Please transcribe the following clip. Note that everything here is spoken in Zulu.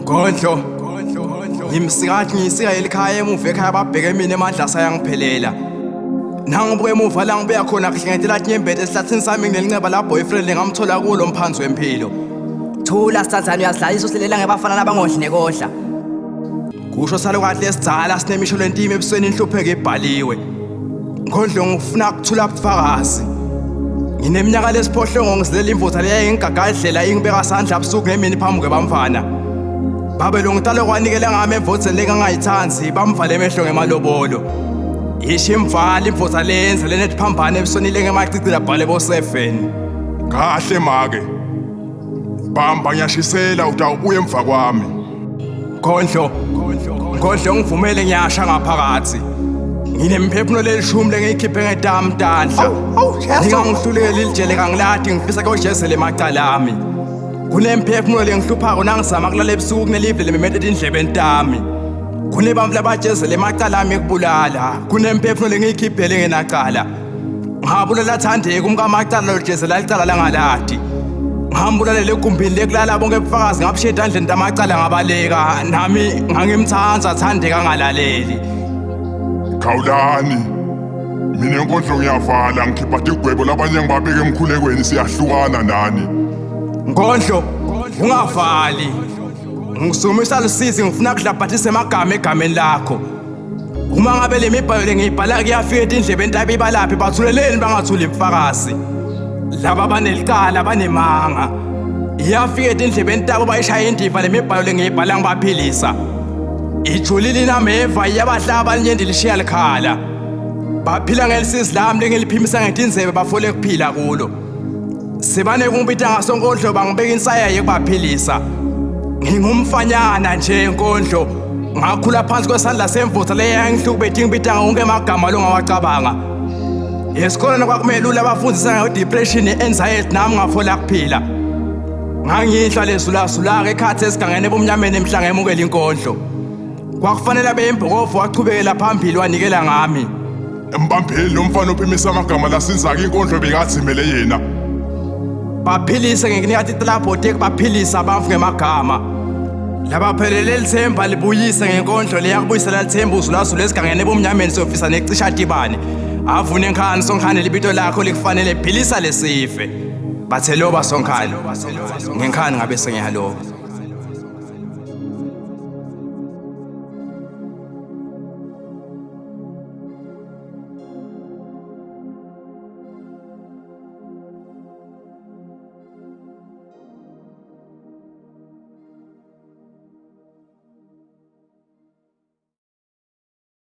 Gondlo ngimsikathi ngisika elikhaya emuva ekhaya babheke mina emandla sayangiphelela. Nangibuke emuva la ngibuya khona ngihlengetela inyembethe esihlathini sami nginelinxeba la boyfriend ngamthola kulo mphansi wempilo. Thula Sithanzana uyazidlalisa usilela ngebafana labangodli nekodla. Kusho salokahle esidzala sinemisho lentimo ebusweni inhlupheke ibhaliwe. Ngondlo ngifuna ukuthula ubufakazi. Ngineminyaka lesiphohlongo ngizilela imvutha leya ingagadlela ingibeka sandla abusuku ngemini phambi kwebamfana. Babe lo ngitalo kwanikela ngami emvotheni lengangayithanzi bamvale emehlo ngemalobolo. Yisho imvala imvutha lenza lenephambane ebusonile ngemacici labhale bo7. Kahle make. Bamba ngiyashisela utawubuya emva kwami. Gondlo ngivumele ngiyasha ngaphakathi. Nginemphefumulo lelishumi lengiyikhiphe ngetamtandla. Ngingangihluleli lijele kangiladi ngifisa kuyojezela emacala ami. Kunemphefumulo lengihluphako nangizama kulala ebusuku kunelive lememete indlebe entami. Kunebamvu labajezela emacala ami ekubulala. Kunemphefumulo lengiyikhiphele ngenacala. Ngabulala Thandeka umkamacala lojezela licala langaladi. Ngihambulale legumbini lekulala bonke ubufakazi ngabushiya endlini tamacala ngabaleka nami ngangimthanza Thandeka ngalaleli. Khawulani. Mina enkondlo ngiyavala ngikhipha igwebo labanye ngibabeke emkhulekweni siyahlukana nani. Ngondlo ungavali. Ngisumisa lusizi ngifuna kudlabhathisa emagama egameni lakho. Uma ngabe lemibhalo lengibhala kuyafika endlebe entabi balaphi bathuleleni bangathuli ubufakazi. Laba banelicala banemanga. Iyafika endlebe entabo bayishaya indiva lemibhalo lengibhala ngibaphilisa. Ijulile nameva yabahlaba linyende lishiya likhala. Baphila ngelisizi lami lengiliphimisa ngetinzebe bafole kuphila kulo. Sebane kungibita ngasonkondlo bangibeka insaya yekubaphilisa. Ngingumfanyana nje enkondlo. Ngakhula phansi kwesandla semvutha leya ngihlukubethi ngibita ngonke amagama longawacabanga. Esikoleni kwakumele abafundisa ngedepression anxiety nami ngafola kuphila. Ngangihla lezulazula ekhathi esigangene ebumnyameni emhlanga emukela inkondlo. Kwakufanele beyimbokovu wachubekela phambili wanikela ngami. Embambheli lo mfana ophimisa amagama lasinzaka inkondlo bekazimele yena. Baphilise ngikunika titlabhote kubaphilisa abamvu ngemagama. Labaphelele lithemba libuyise ngenkondlo leyakubuyisela lithemba uzulazula esigangene ebumnyameni sofisa necisha tibane. Avune enkhani Sonkhane libito lakho likufanele philisa lesife. Bathe loba Sonkhane ngenkhani ngabe sengiyaloba.